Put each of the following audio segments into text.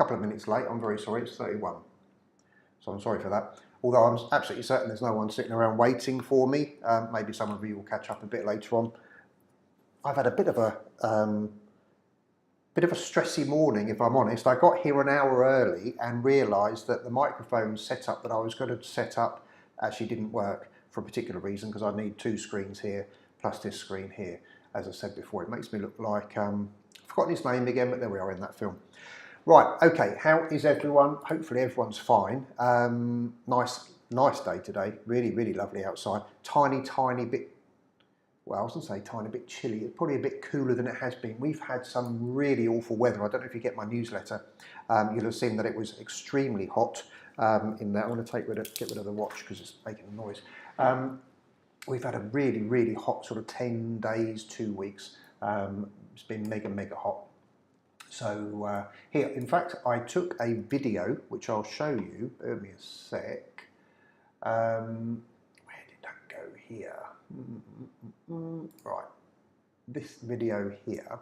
couple of minutes late. I'm very sorry. It's 31. So I'm sorry for that. Although I'm absolutely certain there's no one sitting around waiting for me. Maybe some of you will catch up a bit later on. I've had a bit of a stressy morning, if I'm honest. I got here an hour early and realised that the microphone setup that I was going to set up actually didn't work for a particular reason, because I need 2 screens here plus this screen here. As I said before, it makes me look like I've forgotten his name again, but there we are in that film. Right, okay, how is everyone? Hopefully everyone's fine. Nice day today. Really, really lovely outside. Tiny bit, well, I was going to say tiny bit chilly. It's probably a bit cooler than it has been. We've had some really awful weather. I don't know if you get my newsletter. You'll have seen that it was extremely hot in there. I'm going to get rid of the watch because it's making a noise. We've had a really, really hot sort of 10 days, 2 weeks. It's been mega hot. So here, in fact, I took a video, which I'll show you. Bear with me a sec. Where did that go here? Right, this video here,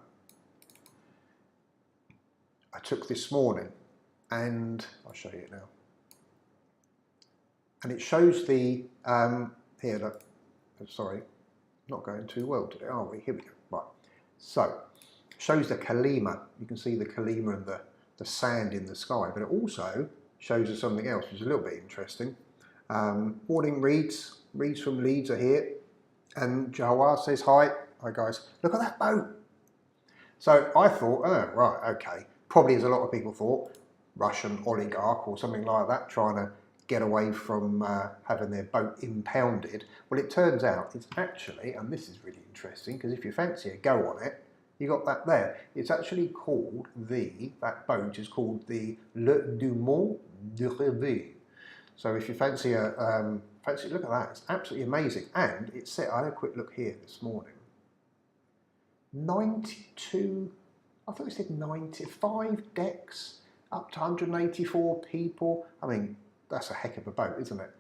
I took this morning, and I'll show you now. And it shows the, here, look, sorry, not going too well today, are we? Here we go, right. So, shows the Kalima. You can see the Kalima and the sand in the sky, but it also shows us something else, which is a little bit interesting. Morning Reeds from Leeds are here, and Jawar says hi. Hi guys, look at that boat. So I thought, oh right, okay, probably as a lot of people thought, Russian oligarch or something like that, trying to get away from having their boat impounded. Well, it turns out it's actually, and this is really interesting, because if you fancy a go on it, you got that there. It's actually called that boat is called the Le Dumont de Rêve. So if you fancy look at that, it's absolutely amazing. And it's set, I had a quick look here this morning. 92, I thought it said 95 decks, up to 184 people. I mean, that's a heck of a boat, isn't it?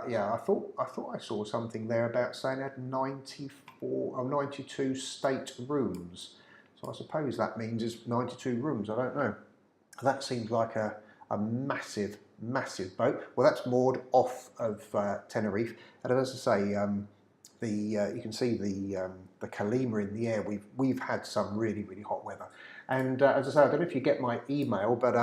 Yeah, I thought I saw something there about saying it had 94 or 92 state rooms. So I suppose that means it's 92 rooms. I don't know. That seems like a massive boat. Well, that's moored off of Tenerife, and as I say, you can see the Kalima in the air. We've had some really hot weather, and as I say, I don't know if you get my email, but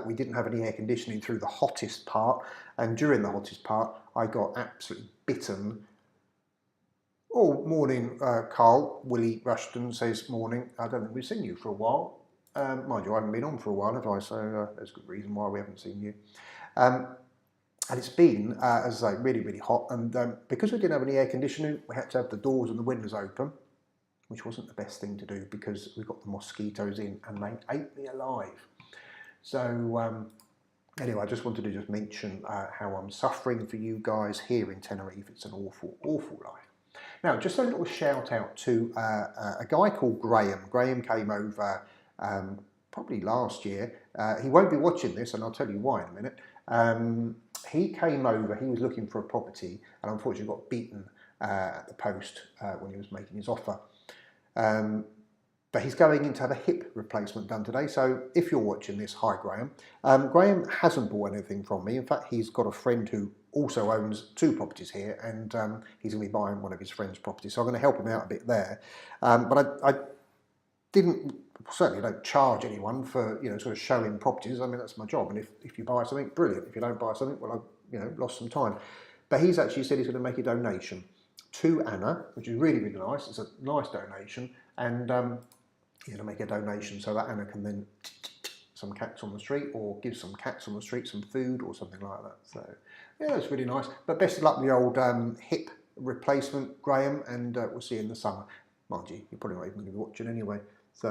we didn't have any air conditioning through the hottest part, and during the hottest part, I got absolutely bitten. Oh, morning, Carl. Willie Rushton says morning. I don't think we've seen you for a while. Mind you, I haven't been on for a while, have I? So there's a good reason why we haven't seen you. And it's been, as I say, really hot. And because we didn't have any air conditioning, we had to have the doors and the windows open, which wasn't the best thing to do because we got the mosquitoes in and they ate me alive. So anyway, I just wanted to just mention how I'm suffering for you guys here in Tenerife. It's an awful life. Now, just a little shout out to a guy called Graham. Graham came over probably last year. He won't be watching this, and I'll tell you why in a minute. He came over, he was looking for a property, and unfortunately got beaten at the post when he was making his offer. But he's going in to have a hip replacement done today, so if you're watching this, hi Graham. Graham hasn't bought anything from me. In fact, he's got a friend who also owns 2 properties here, and he's going to be buying one of his friend's properties, so I'm going to help him out a bit there. But I certainly don't charge anyone for, sort of showing properties. I mean, that's my job, and if you buy something, brilliant. If you don't buy something, well, I've lost some time. But he's actually said he's going to make a donation to Anna, which is really nice. It's a nice donation, and he's going to make a donation so that Anna can then some cats on the street, or give some cats on the street some food or something like that. So yeah, it's really nice. But best of luck with the old hip replacement, Graham, and we'll see you in the summer. Mind you, you're probably not even going to be watching anyway. So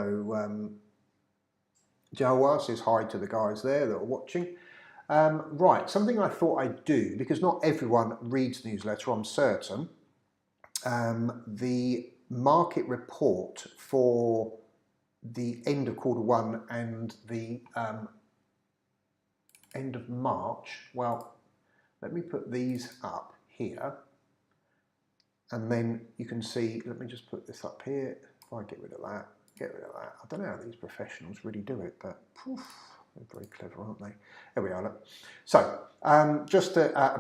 Jawar says hi to the guys there that are watching. Right, something I thought I'd do, because not everyone reads the newsletter, I'm certain. The market report for the end of Q1 and the end of March, well, let me put these up here, and then you can see, let me just put this up here, if I get rid of that, get rid of that. I don't know how these professionals really do it, but poof, they're very clever, aren't they? There we are. Look. So just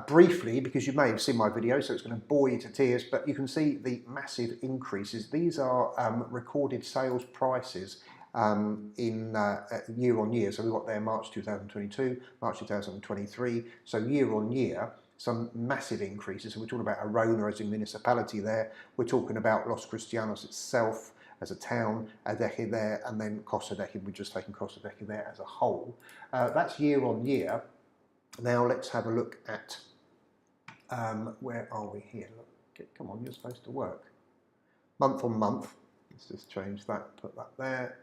briefly, because you may have seen my video, so it's going to bore you to tears, but you can see the massive increases. These are recorded sales prices in year on year. So we've got there March 2022, March 2023. So year on year, some massive increases. So we're talking about Arona as a municipality there. We're talking about Los Cristianos itself as a town, Adeje there, and then Costa Adeje. We've just taken Costa Adeje there as a whole. That's year on year. Now let's have a look at, where are we here? Look, come on, you're supposed to work. Month on month, let's just change that, put that there.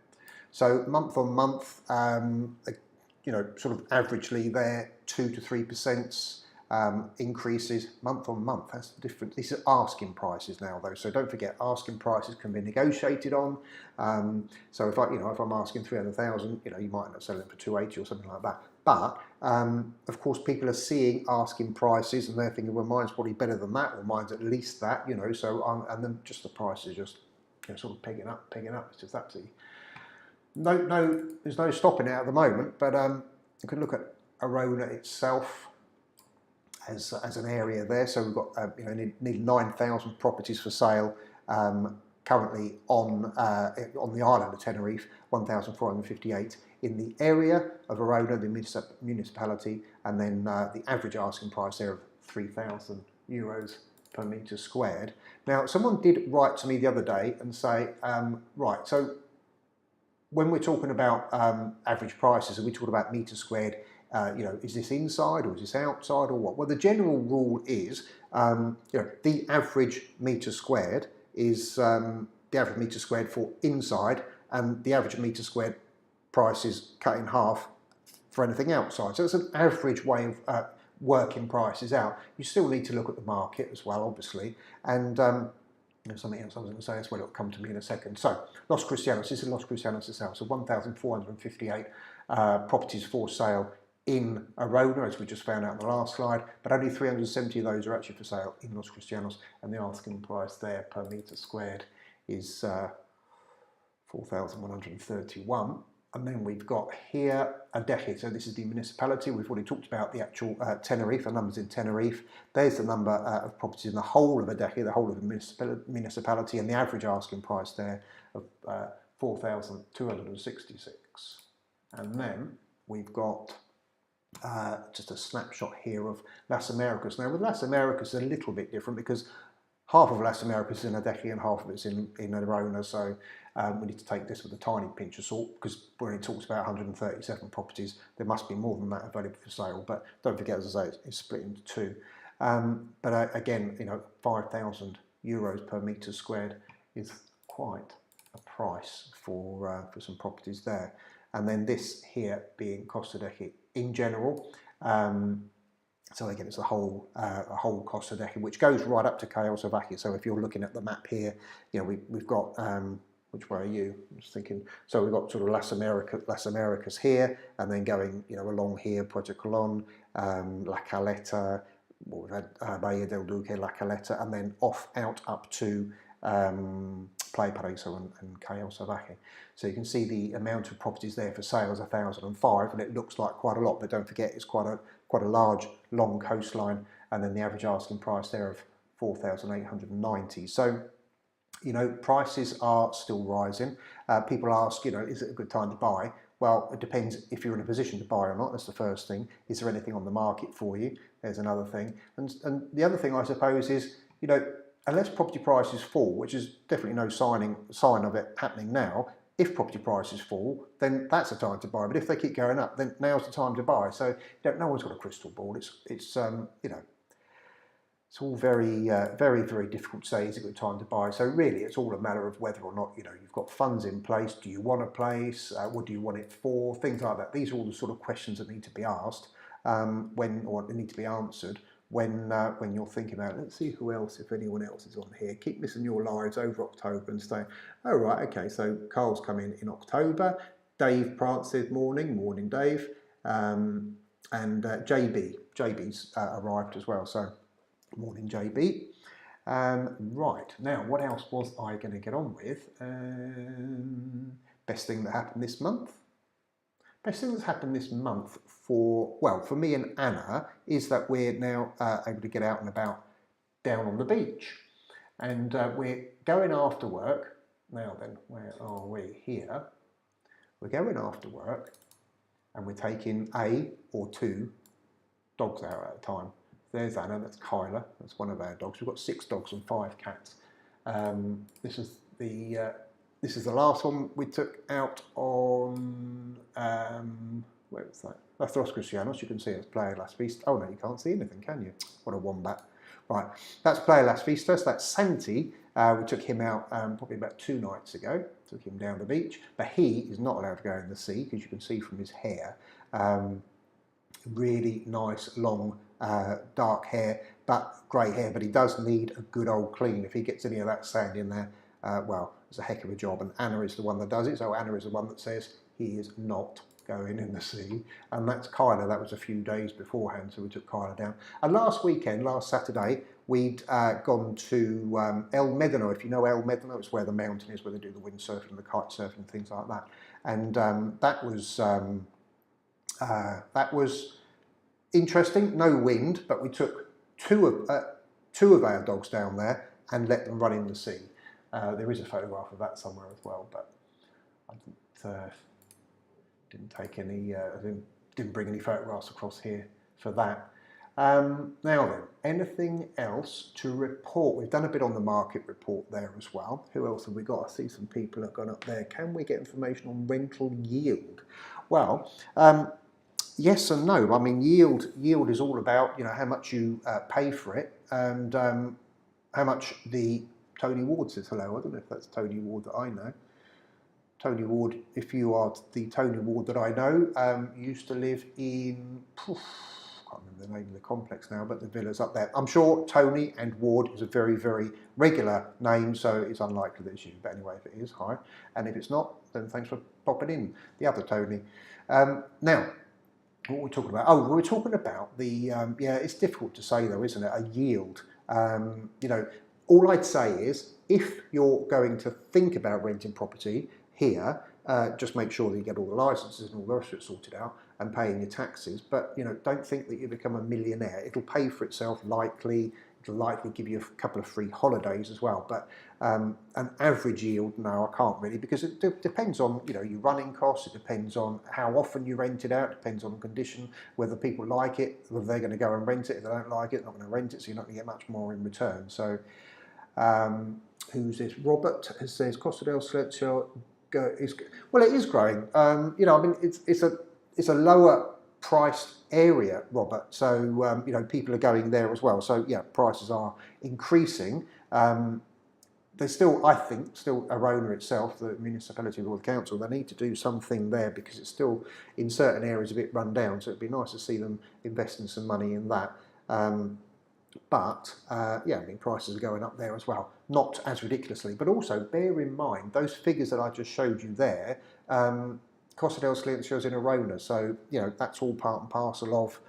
So month on month, you know, sort of averagely there, 2 to 3%. Increases month on month. That's the difference. These are asking prices now, though. So don't forget, asking prices can be negotiated on. So if if I'm asking 300,000, you might end up selling it for 280 or something like that. But of course, people are seeing asking prices and they're thinking, well, mine's probably better than that, or mine's at least that. So and then just the price is just sort of pegging up. It's just absolutely there's no stopping it at the moment. But you can look at Arona itself as an area there. So we've got nearly 9,000 properties for sale currently on the island of Tenerife, 1,458 in the area of Arona, the municipality, and then the average asking price there of €3,000 per metre squared. Now, someone did write to me the other day and say, right, so when we're talking about average prices, are we talking about metre squared? Is this inside or is this outside or what? Well, the general rule is, the average metre squared is the average metre squared for inside, and the average metre squared price is cut in half for anything outside. So it's an average way of working prices out. You still need to look at the market as well, obviously, and something else I was going to say as well, it'll come to me in a second. So Los Cristianos, this is Los Cristianos itself, so 1,458 properties for sale in Arona, as we just found out in the last slide, but only 370 of those are actually for sale in Los Cristianos, and the asking price there per metre squared is 4,131. And then we've got here Adeje, so this is the municipality. We've already talked about the actual Tenerife, the numbers in Tenerife. There's the number of properties in the whole of Adeje, the whole of the municipality, and the average asking price there of 4,266. And then we've got just a snapshot here of Las Americas. Now with Las Americas, it's a little bit different because half of Las Americas is in Adeje and half of it's in Arona, so we need to take this with a tiny pinch of salt, because when it talks about 137 properties, there must be more than that available for sale. But don't forget, as I say, it's split into two. But again, €5,000 per metre squared is quite a price for some properties there. And then this here being Costa Adeje in general. So again, it's a whole Costa Adeje, which goes right up to Cayo Salvaje. So if you're looking at the map here, we've got which way are you? I'm just thinking. So we've got sort of Las Americas here, and then going along here, Puerto Colón, La Caleta. Well, we've had Bahia del Duque, La Caleta, and then out up to Playa Paraíso and Cayo Salvaje. So you can see the amount of properties there for sale is 1,005, and it looks like quite a lot, but don't forget it's quite a large, long coastline, and then the average asking price there of 4,890. So prices are still rising. People ask, is it a good time to buy? Well, it depends if you're in a position to buy or not. That's the first thing. Is there anything on the market for you? There's another thing. And the other thing, I suppose, is, unless property prices fall, which is definitely no sign of it happening now, if property prices fall, then that's the time to buy. But if they keep going up, then now's the time to buy. So no one's got a crystal ball. It's all very, very, very difficult to say is a good time to buy. So really, it's all a matter of whether or not you've got funds in place. Do you want a place? What do you want it for? Things like that. These are all the sort of questions that need to be asked or they need to be answered when you're thinking about it. Let's see who else, if anyone else is on here. Keep missing your lives over October and saying, oh right, okay, so Carl's coming in October. Dave Prance says morning Dave, and JB's arrived as well, so morning JB. Right, now what else was I going to get on with? Best thing that happened this month? Best thing that's happened this month for me and Anna is that we're now able to get out and about down on the beach. And we're going after work. Now then, where are we? Here. We're going after work and we're taking a or two dogs out at a time. There's Anna, that's Kyla, that's one of our dogs. We've got 6 dogs and 5 cats. This is the last one we took out on, where was that? That's Los Cristianos. You can see it's Playa Las Vistas. Oh no, you can't see anything, can you? What a wombat. Right, that's Playa Las Vistas, that's Santi. We took him out probably about 2 nights ago, took him down the beach, but he is not allowed to go in the sea because you can see from his hair, really nice, long, dark hair, but grey hair, but he does need a good old clean. If he gets any of that sand in there, well, it's a heck of a job, and Anna is the one that does it, so Anna is the one that says he is not going in the sea, and that's Kyla. That was a few days beforehand, so we took Kyla down. And last Saturday, we'd gone to El Médano. If you know El Médano, it's where the mountain is, where they do the windsurfing and the kite surfing and things like that. And that was interesting. No wind, but we took two of our dogs down there and let them run in the sea. There is a photograph of that somewhere as well, but I didn't take any. Didn't bring any photographs across here for that. Now then, anything else to report? We've done a bit on the market report there as well. Who else have we got? I see some people have gone up there. Can we get information on rental yield? Well, yes and no. I mean, yield is all about, how much you pay for it, and how much the Tony Ward says hello. I don't know if that's Tony Ward that I know. Tony Ward, if you are the Tony Ward that I know, used to live in, I can't remember the name of the complex now, but the villa's up there. I'm sure Tony and Ward is a very, very regular name, so it's unlikely that it's you. But anyway, if it is, hi. And if it's not, then thanks for popping in, the other Tony. Now, what we're talking about? Oh, we're talking about the, it's difficult to say though, isn't it? A yield. All I'd say is, if you're going to think about renting property here, just make sure that you get all the licenses and all the rest of it sorted out and paying your taxes. But don't think that you become a millionaire. It'll pay for itself likely. It'll likely give you a couple of free holidays as well. But an average yield, no, I can't really, because it depends on your running costs. It depends on how often you rent it out. It depends on the condition, whether people like it, whether they're going to go and rent it. If they don't like it, they're not going to rent it, so you're not going to get much more in return. So, who's this? Robert says Costa del Silencio is, well, it is growing. It's a lower priced area, Robert. So people are going there as well. So yeah, prices are increasing. There's still, I think, Arona itself, the municipality or the council, they need to do something there because it's still in certain areas a bit run down. So it'd be nice to see them investing some money in that. Prices are going up there as well. Not as ridiculously, but also bear in mind those figures that I just showed you there. Costa del Silencio's in Arona, so that's all part and parcel of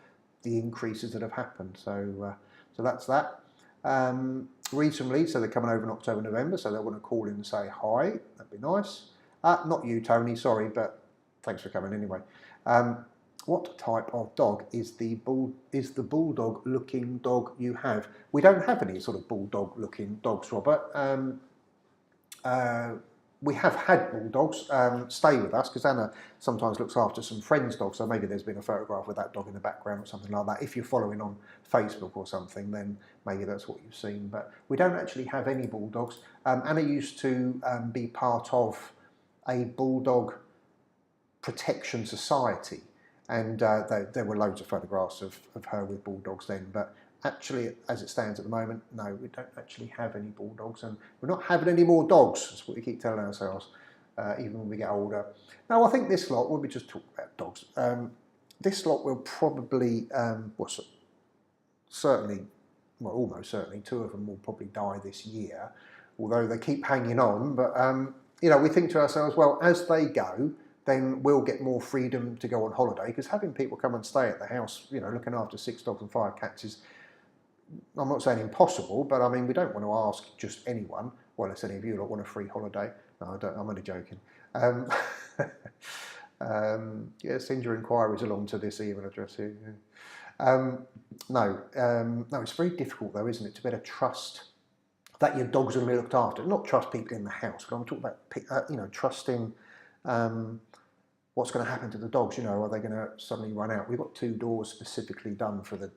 the increases that have happened. So that's that. Recently, so they're coming over in October, November, so they want to call in and say hi. That'd be nice. Not you, Tony. Sorry, but thanks for coming anyway. What type of dog is the bulldog-looking dog you have? We don't have any sort of bulldog-looking dogs, Robert. We have had bulldogs stay with us because Anna sometimes looks after some friends' dogs, so maybe there's been a photograph with that dog in the background or something like that. If you're following on Facebook or something, then maybe that's what you've seen. But we don't actually have any bulldogs. Anna used to be part of a bulldog protection society, and there were loads of photographs of her with bulldogs then, but actually, as it stands at the moment, no, we don't actually have any bulldogs, and we're not having any more dogs. That's what we keep telling ourselves, even when we get older. Now, I think this lot, when we just talk about dogs, this lot will probably, almost certainly, 2 of them will probably die this year, although they keep hanging on. But, we think to ourselves, well, as they go, then we'll get more freedom to go on holiday, because having people come and stay at the house, looking after 6 dogs and 5 cats is I'm not saying impossible, but I mean, we don't want to ask just anyone. Well, if any of you lot want a free holiday. No, I don't, I'm only joking. Um, yeah, send your inquiries along to this email address here. No, it's very difficult though, isn't it, to better trust that your dogs are going to be looked after. Not trust people in the house, but I'm talking about, trusting what's going to happen to the dogs. Are they going to suddenly run out? We've got 2 doors specifically done for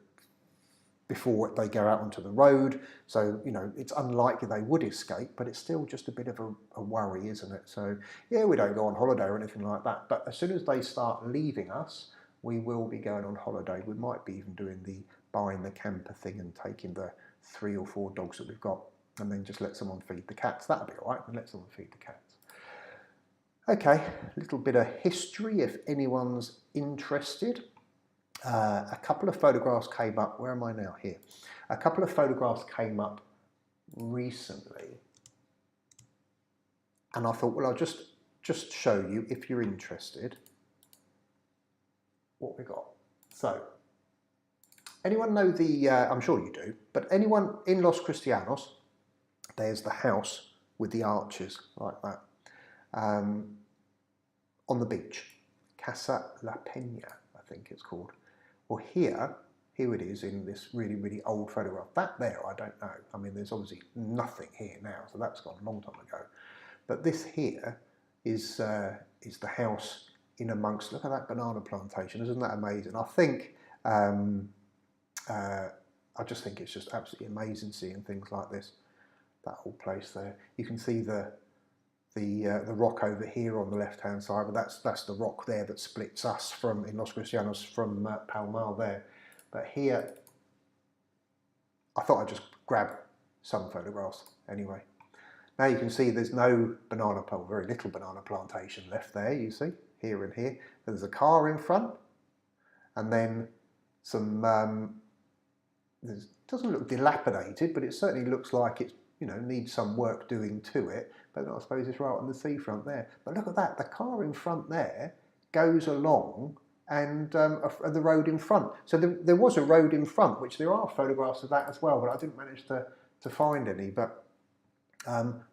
before they go out onto the road. So, it's unlikely they would escape, but it's still just a bit of a worry, isn't it? So, yeah, we don't go on holiday or anything like that. But as soon as they start leaving us, we will be going on holiday. We might be even doing the buying the camper thing and taking the 3 or 4 dogs that we've got and then just let someone feed the cats. That'll be all right, and let someone feed the cats. Okay, a little bit of history if anyone's interested. A couple of photographs came up. Where am I now? Here. A couple of photographs came up recently, and I thought, well, I'll just show you if you're interested what we got. So, anyone know I'm sure you do, but anyone in Los Cristianos, there's the house with the arches like that on the beach, Casa La Peña, I think it's called. Well, here it is in this really, really old photograph. That there, I don't know. I mean, there's obviously nothing here now, so that's gone a long time ago. But this here is the house in amongst. Look at that banana plantation. Isn't that amazing? I think I just think it's just absolutely amazing seeing things like this. That whole place there. You can see the rock over here on the left-hand side, but that's the rock there that splits us in Los Cristianos from Palmar there. But here, I thought I'd just grab some photographs anyway. Now you can see there's no very little banana plantation left there, you see, here and here. There's a car in front, and then some, it doesn't look dilapidated, but it certainly looks like it needs some work doing to it. But I suppose it's right on the seafront there. But look at that, the car in front there goes along and the road in front. So there was a road in front, which there are photographs of that as well, but I didn't manage to find any. But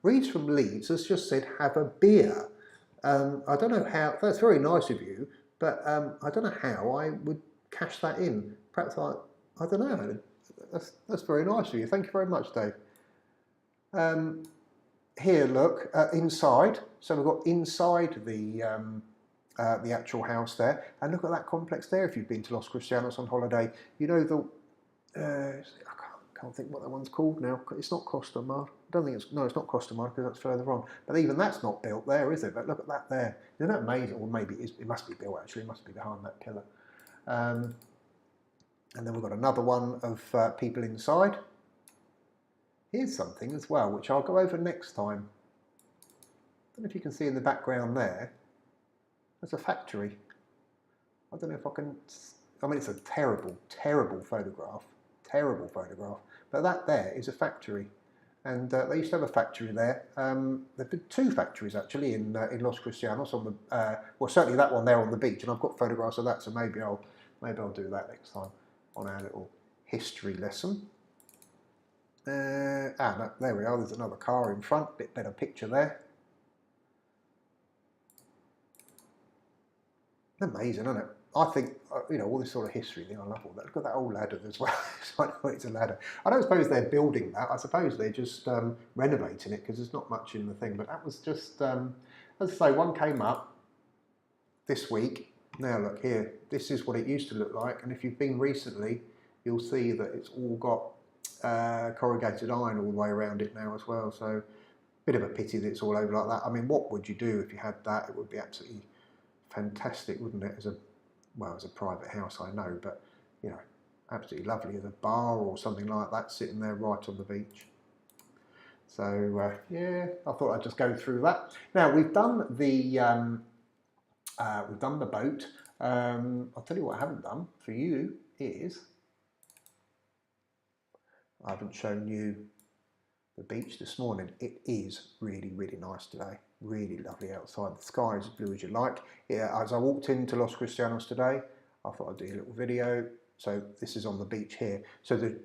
Reeds from Leeds has just said, have a beer. I don't know how, that's very nice of you, but I don't know how I would cash that in. Perhaps I don't know. That's very nice of you. Thank you very much, Dave. Here, look, inside. So we've got inside the actual house there, and look at that complex there. If you've been to Los Cristianos on holiday, I can't think what that one's called now. It's not Costa Mar. I don't think it's not Costa Mar because that's further on. But even that's not built there, is it? But look at that there. Isn't that amazing? Or maybe it must be built actually. It must be behind that pillar. And then we've got another one of people inside. Here's something as well, which I'll go over next time. I don't know if you can see in the background there. There's a factory. I don't know if I can. I mean, it's a terrible, terrible photograph. Terrible photograph. But that there is a factory, and they used to have a factory there. There've been 2 factories actually in Los Cristianos on the well, certainly that one there on the beach, and I've got photographs of that. So maybe I'll do that next time on our little history lesson. No, there we are, there's another car in front, bit better picture there. Amazing, isn't it? I think, all this sort of history thing, I love all that. Look at that old ladder as well. I know it's a ladder. I don't suppose they're building that. I suppose they're just renovating it because there's not much in the thing. But that was just, as I say, one came up this week. Now look here, this is what it used to look like. And if you've been recently, you'll see that it's all got corrugated iron all the way around it now as well, so bit of a pity that it's all over like that. I mean, what would you do if you had that? It would be absolutely fantastic, wouldn't it? As a private house, I know, but absolutely lovely as a bar or something like that, sitting there right on the beach. So yeah, I thought I'd just go through that. Now we've done the boat. I'll tell you what I haven't done for you is I haven't shown you the beach this morning. It is really, really nice today. Really lovely outside. The sky is as blue as you like. Yeah, as I walked into Los Cristianos today, I thought I'd do a little video. So this is on the beach here. So the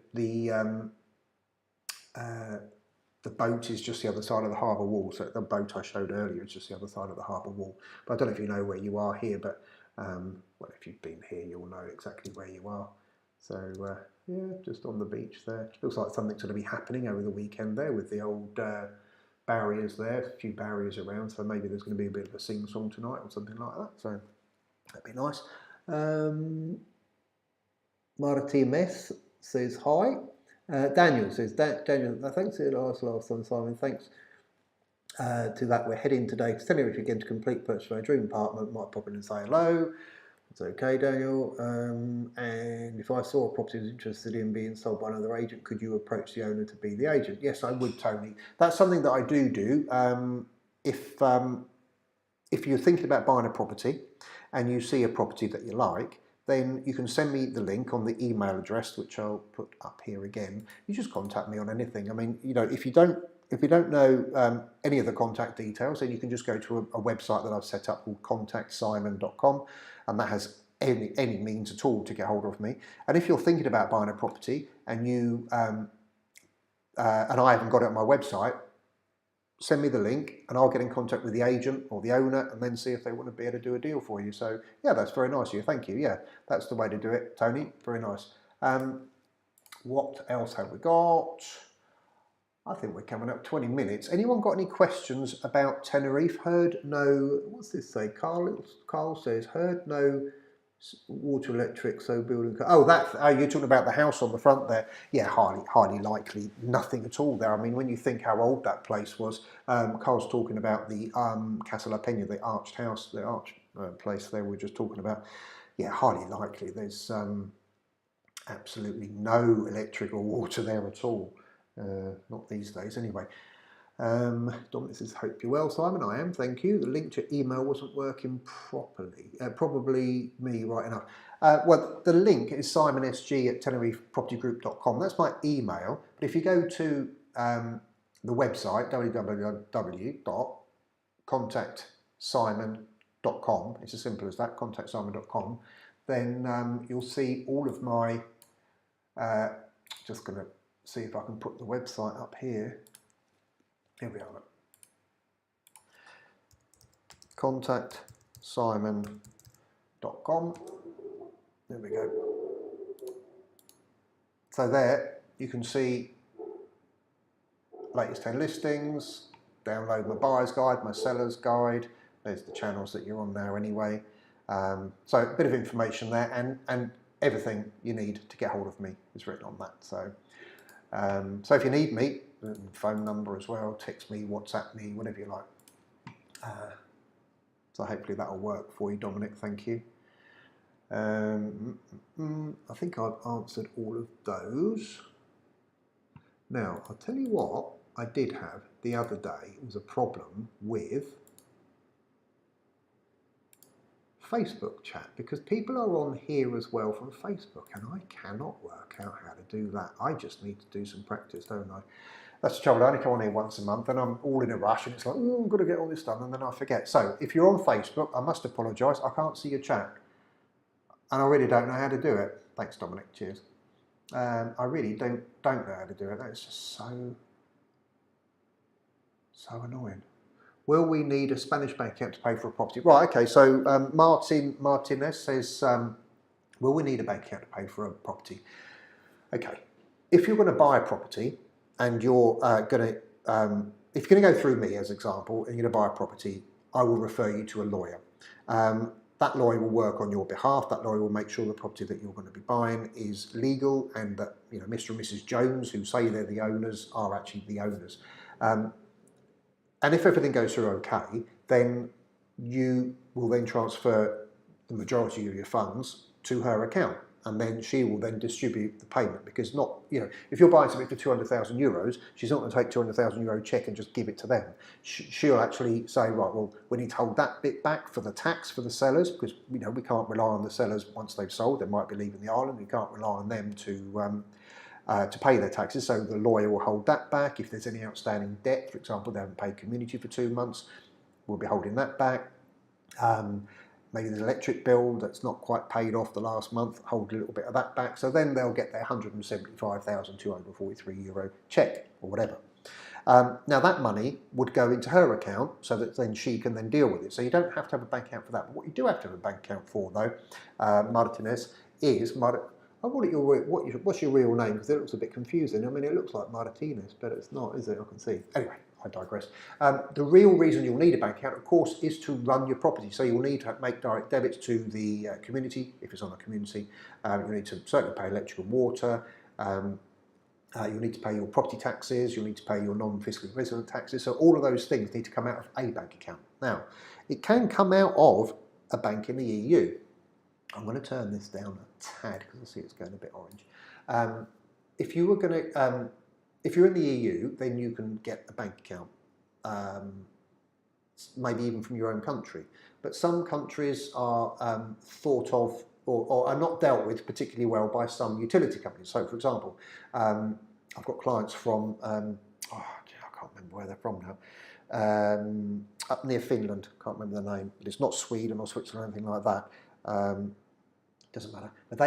boat is just the other side of the harbour wall. So the boat I showed earlier is just the other side of the harbour wall. But I don't know if you know where you are here, but well, if you've been here, you'll know exactly where you are. So yeah, just on the beach there. Looks like something's going to be happening over the weekend there with the old barriers there, a few barriers around. So maybe there's going to be a bit of a sing-song tonight or something like that. So that'd be nice. Marty Mess says hi. Daniel says, Daniel, thanks to last time, Simon. Thanks to that. We're heading today to Tenerife again to complete purchase of our dream apartment. Might pop in and say hello. It's okay, Daniel. And if I saw a property I was interested in being sold by another agent, could you approach the owner to be the agent? Yes, I would, Tony. That's something that I do. If you're thinking about buying a property and you see a property that you like, then you can send me the link on the email address, which I'll put up here again. You just contact me on anything. I mean, you know, if you don't know any of the contact details, then you can just go to a website that I've set up called contactsimon.com, and that has any means at all to get hold of me. And if you're thinking about buying a property and you and I haven't got it on my website, send me the link and I'll get in contact with the agent or the owner and then see if they want to be able to do a deal for you. So yeah, that's very nice of you. Thank you. Yeah, that's the way to do it, Tony. Very nice. What else have we got? I think we're coming up 20 minutes. Anyone got any questions about Tenerife? Heard no, what's this say? Carl says, heard no water, electric, so building. Oh, you're talking about the house on the front there. Yeah, highly likely nothing at all there. I mean, when you think how old that place was, Carl's talking about the Casa La Peña, the arched house, the arch place there we're just talking about. Yeah, highly likely. There's absolutely no electric or water there at all. Not these days, anyway. Dominic says, hope you're well, Simon. I am, thank you. The link to email wasn't working properly. Probably me, right enough. Well, the link is simonsg@tenerifepropertygroup.com. That's my email. But if you go to the website, www.contactsimon.com, it's as simple as that, contactsimon.com, then you'll see all of my, just going to see if I can put the website up here. Here we are. contactsimon.com. There we go. So there you can see latest 10 listings, download my buyer's guide, my seller's guide. There's the channels that you're on now anyway. So a bit of information there, and everything you need to get hold of me is written on that. So so if you need me, phone number as well, text me, WhatsApp me, whatever you like. So hopefully that'll work for you, Dominic, thank you. I think I've answered all of those. Now, I'll tell you what I did have the other day. It was a problem with Facebook chat, because people are on here as well from Facebook, and I cannot work out how to do that. I just need to do some practice, don't I? That's the trouble. I only come on here once a month and I'm all in a rush and it's like, oh, I've got to get all this done, and then I forget. So if you're on Facebook, I must apologise. I can't see your chat and I really don't know how to do it. Thanks, Dominic. Cheers. I really don't know how to do it. That's just so annoying. Will we need a Spanish bank account to pay for a property? Right, okay, so Martinez says, will we need a bank account to pay for a property? Okay, if you're going to buy a property and you're if you're going to go through me as example, and you're going to buy a property, I will refer you to a lawyer. That lawyer will work on your behalf. That lawyer will make sure the property that you're going to be buying is legal, and that, you know, Mr. and Mrs. Jones, who say they're the owners, are actually the owners. And if everything goes through okay, then you will then transfer the majority of your funds to her account, and then she will then distribute the payment, because not, you know, if you're buying something for 200,000 euros, she's not going to take 200,000 euro check and just give it to them. She'll actually say, right, well, we need to hold that bit back for the tax for the sellers, because, you know, we can't rely on the sellers once they've sold. They might be leaving the island. We can't rely on them to pay their taxes, so the lawyer will hold that back. If there's any outstanding debt, for example, they haven't paid community for 2 months, we'll be holding that back. maybe there's an electric bill that's not quite paid off the last month, hold a little bit of that back. So then they'll get their €175,243 check or whatever. Now that money would go into her account so that then she can then deal with it. So you don't have to have a bank account for that. But what you do have to have a bank account for, though, Martinez, is what's your real name? Because it looks a bit confusing. I mean, it looks like Martinez, but it's not, is it? I can see. Anyway, I digress. The real reason you'll need a bank account, of course, is to run your property. So you'll need to make direct debits to the community, if it's on a community. You'll need to certainly pay electric and water. You'll need to pay your property taxes, you'll need to pay your non-fiscally resident taxes, so all of those things need to come out of a bank account. Now, it can come out of a bank in the EU. I'm going to turn this down a tad because I see it's going a bit orange. If you're in the EU, then you can get a bank account, maybe even from your own country. But some countries are thought of or are not dealt with particularly well by some utility companies. So, for example, I've got clients from, I can't remember where they're from now, up near Finland, can't remember the name, but it's not Sweden or Switzerland or anything like that. Doesn't matter. But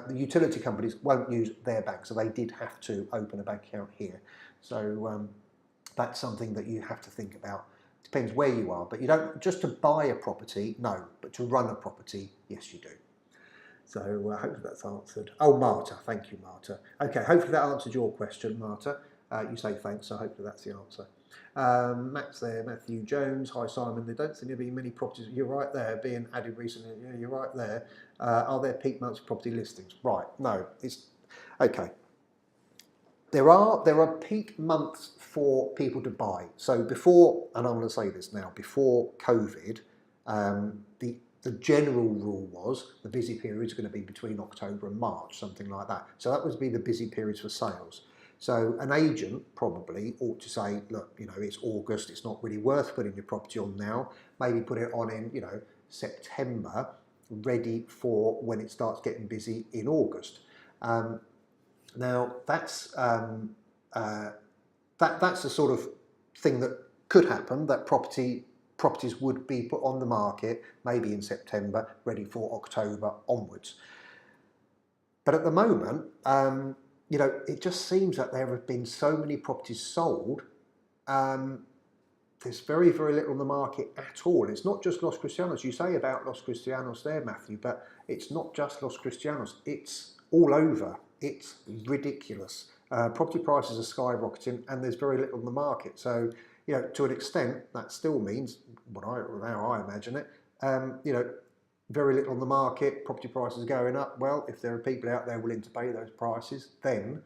the utility companies won't use their bank, so they did have to open a bank account here. So that's something that you have to think about. Depends where you are, but you don't just to buy a property, no, but to run a property, yes you do. So hopefully that's answered. Oh, Marta, thank you, Marta. Okay, hopefully that answered your question, Marta. You say thanks, so hopefully that's the answer. Matt's there, Matthew Jones. Hi, Simon. There don't seem to be many properties. You're right there, being added recently. Yeah, you're right there. Are there peak months for property listings? Right, no, it's okay. There are peak months for people to buy. So before, and I'm going to say this now, before COVID, the general rule was the busy periods are going to be between October and March, something like that. So that would be the busy periods for sales. So an agent probably ought to say, look, it's August, it's not really worth putting your property on now. Maybe put it on in, September, ready for when it starts getting busy in August. Now that's that's the sort of thing that could happen. That properties would be put on the market maybe in September, ready for October onwards. But at the moment, it just seems that there have been so many properties sold. There's very, very little on the market at all. It's not just Los Cristianos. You say about Los Cristianos there, Matthew, but it's not just Los Cristianos. It's all over. It's ridiculous. Property prices are skyrocketing and there's very little on the market. So, to an extent, that still means, how I imagine it, very little on the market, property prices going up. Well, if there are people out there willing to pay those prices, then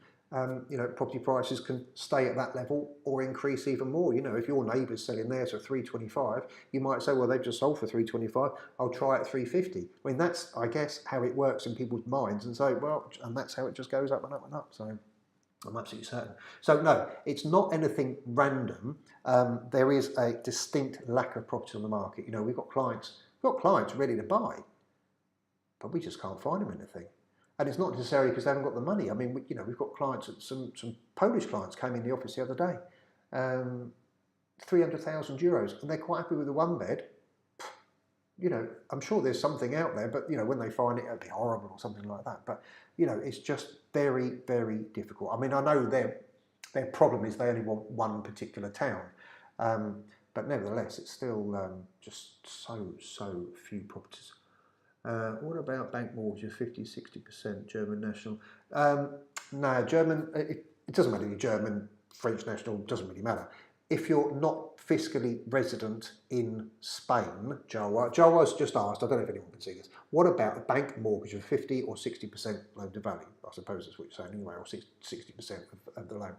property prices can stay at that level or increase even more. If your neighbour's selling theirs for $325, you might say, well, they've just sold for $325. I'll try at $350. I mean, that's, I guess, how it works in people's minds, and so and that's how it just goes up and up and up. So I'm absolutely certain. So no, it's not anything random. There is a distinct lack of property on the market. We've got clients ready to buy, but we just can't find them anything. And it's not necessarily because they haven't got the money. I mean, we've got clients, some Polish clients came in the office the other day, €300,000, and they're quite happy with the one bed. I'm sure there's something out there, but when they find it, it'll be horrible or something like that. But it's just very, very difficult. I mean, I know their problem is they only want one particular town, but nevertheless, it's still just so few properties. What about bank mortgages, 50-60%, German national? No, German, it doesn't matter if you're German, French national, doesn't really matter. If you're not fiscally resident in Spain, Jawa's just asked, I don't know if anyone can see this, what about a bank mortgage of 50 or 60% loan to value? I suppose that's what you're saying anyway, or 60% of the loan.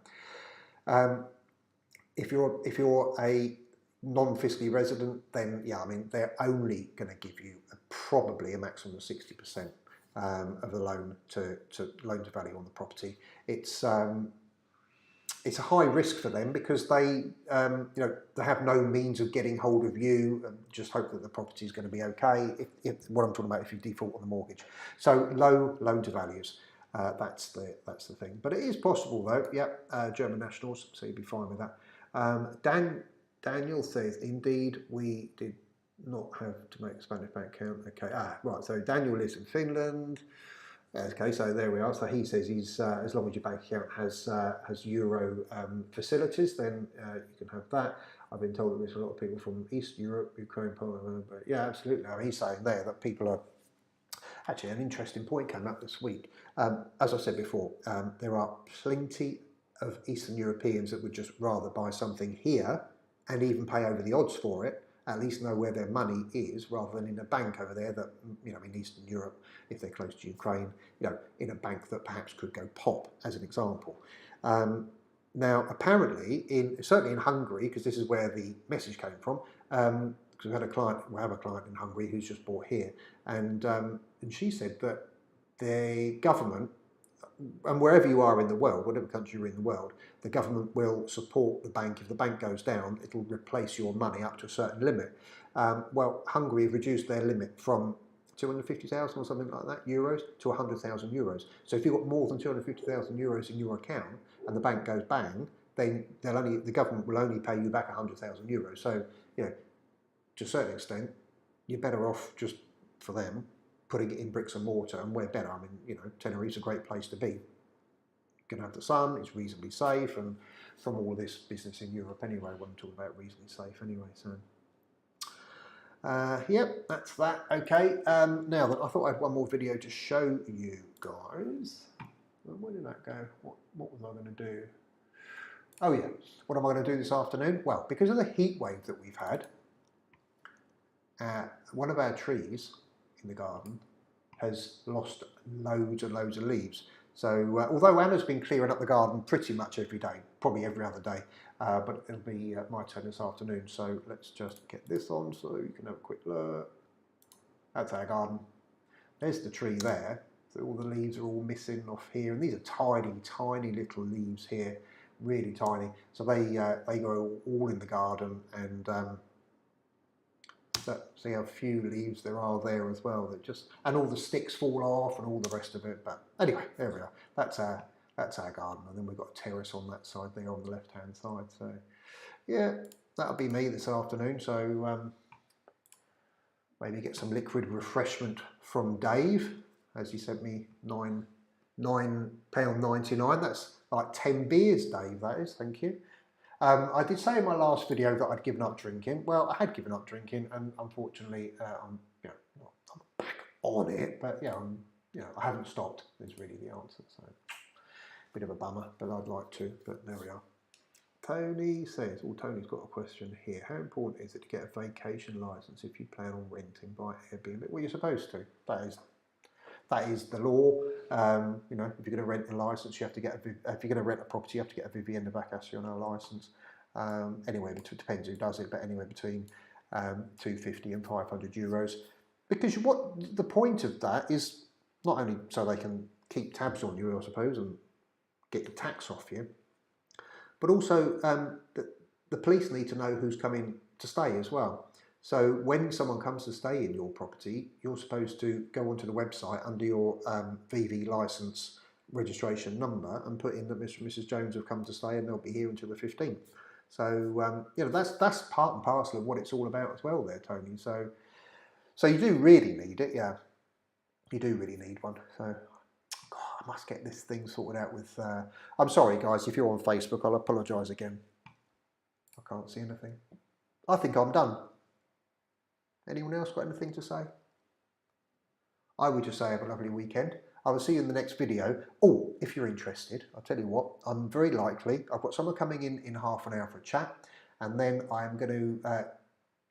If you're a non-fiscally resident, then yeah, I mean, they're only going to give you probably a maximum of 60% of the loan to loan to value on the property. It's a high risk for them because they have no means of getting hold of you and just hope that the property is going to be okay. If what I'm talking about, if you default on the mortgage, so low loan to values. That's the thing. But it is possible though. Yep, German nationals, so you'd be fine with that. Daniel says, indeed, we did not have to make a Spanish bank account. Okay, right, so Daniel lives in Finland. Okay, so there we are. So he says he's as long as your bank account has euro facilities, then you can have that. I've been told that there's a lot of people from East Europe, Ukraine, Poland, but yeah, absolutely. I mean, he's saying there that people are actually an interesting point came up this week. As I said before, there are plenty of Eastern Europeans that would just rather buy something here and even pay over the odds for it, at least know where their money is, rather than in a bank over there that, you know, in Eastern Europe, if they're close to Ukraine, you know, in a bank that perhaps could go pop, as an example. Now, apparently, certainly in Hungary, because this is where the message came from, because we have a client in Hungary who's just bought here, and she said that the government, and wherever you are in the world, whatever country you're in the world, the government will support the bank. If the bank goes down, it'll replace your money up to a certain limit. Well, Hungary have reduced their limit from 250,000 or something like that euros to 100,000 euros. So if you've got more than 250,000 euros in your account and the bank goes bang, then the government will only pay you back 100,000 euros. So, you know, to a certain extent, you're better off just for them putting it in bricks and mortar, and we're better. I mean, you know, Tenerife's a great place to be. You can have the sun, it's reasonably safe, and from all this business in Europe anyway, when I'm talking about reasonably safe anyway, so. Yep, that's that. Okay, now that I thought I had one more video to show you guys. Where did that go? What was I going to do? Oh yeah, what am I going to do this afternoon? Well, because of the heat wave that we've had, one of our trees in the garden has lost loads and loads of leaves. So although Anna's been clearing up the garden pretty much every day, probably every other day, but it'll be my turn this afternoon. So let's just get this on so you can have a quick look. That's our garden. There's the tree there. So all the leaves are all missing off here, and these are tiny, tiny little leaves here, really tiny. So they go all in the garden, and see how few leaves there are there as well. That just, and all the sticks fall off and all the rest of it. But anyway, there we are. That's our garden, and then we've got a terrace on that side there on the left-hand side. So yeah, that'll be me this afternoon. So maybe get some liquid refreshment from Dave, as he sent me £9.99. That's like 10 beers, Dave. That is. Thank you. I did say in my last video that I'd given up drinking. Well, I had given up drinking, and unfortunately, I'm back on it. But yeah, I haven't stopped. Is really the answer. So, bit of a bummer, but I'd like to. But there we are. Tony says, Tony's got a question here. How important is it to get a vacation license if you plan on renting by Airbnb? Well, you're supposed to. That is the law. You know, if you're going to rent a license, you have to get if you're going to rent a property, you have to get a Vivienda Vacacional license. Anyway, it depends who does it, but anywhere between 250 and 500 euros. Because what the point of that is not only so they can keep tabs on you, I suppose, and get your tax off you, but also the police need to know who's coming to stay as well. So when someone comes to stay in your property, you're supposed to go onto the website under your VV license registration number and put in that Mr. and Mrs. Jones have come to stay and they'll be here until the 15th. So you know, that's part and parcel of what it's all about as well there, Tony. So you do really need it, yeah. You do really need one. So God, I must get this thing sorted out with... I'm sorry, guys, if you're on Facebook, I'll apologise again. I can't see anything. I think I'm done. Anyone else got anything to say? I would just say have a lovely weekend. I will see you in the next video. Oh, if you're interested, I'll tell you what, I'm very likely, I've got someone coming in half an hour for a chat, and then I'm going to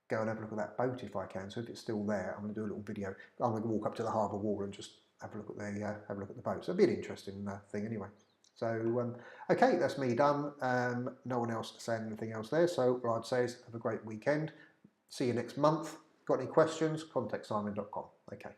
go and have a look at that boat if I can. So if it's still there, I'm going to do a little video. I'm going to walk up to the harbour wall and just have a look at the boat. So it'll be an interesting thing anyway. So, okay, that's me done. No one else saying anything else there. So what I'd say is have a great weekend. See you next month. Got any questions? Contact simon.com. Okay.